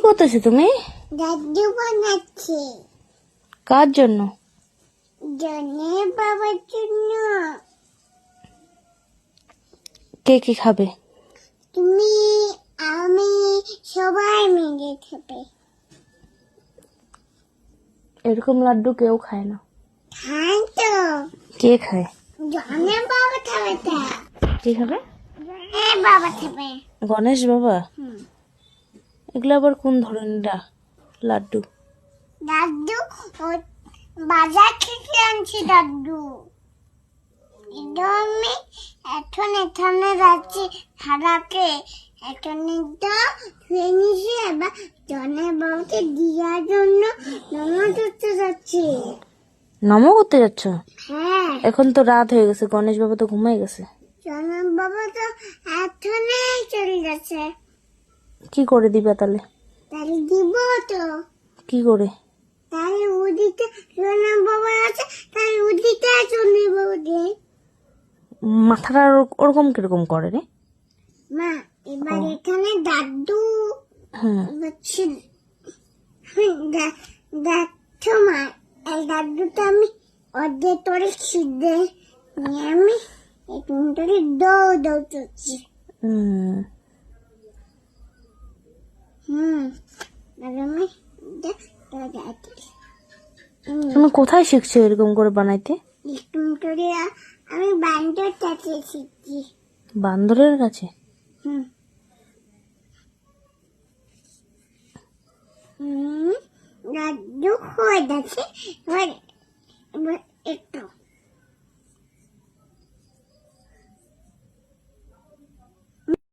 করতেছো তুমি? লাড্ডু বানাচ্ছি কার জন্য? জনের বাবার জন্য। কে কে খাবে? তুমি, আমি, সবাই মিলে খাবে। এরকম লাড্ডু কেউ খায় না। খাই তো, কে খায়? জনের বাবা খাবে। তা কে খাবে? জনের বাবা খাবে। গণেশ বাবা? হুম। এগুলো আবার কোন ধরনের লাড্ডু? লাড্ডু বাজার থেকে আনছি লাড্ডু। এটা আমি এখন এখানে যাচ্ছি খারাপে, এখন এটা ধুয়ে নিয়েছি। এবার জনের বাবাকে দেওয়ার জন্য নামাজ পড়তে যাচ্ছি। নমো করতে যাচ্ছ? হ্যাঁ, এখন তো রাত হয়ে গেছে, গণেশ বাবা তো ঘুমাই গেছে। জনের বাবা তো এখনই চলে গেছে। কি করে দিবা তাহলে? তাহলে দিব তো। কি করে? তাহলে ওদিকে জনের বাবা আছে, তাহলে ওদিকে জনের বাবা দিয়ে। মাথাটা ওরকম কিরকম করে রে? মা, এবার এখানে দাদু হুম। দেখছো মা, এই দাদুটা আমি অর্ধেক করে ছিঁড়ে নিয়ে আমি এখন ধরে দৌড় চলছি। আর আমি তুমি কোথায় শিখছো এরকম করে বানাইতে? একটু করে আমি বান্ধব কাছে শিখছি। বান্দরের কাছে? দাদু হয়ে গেছে।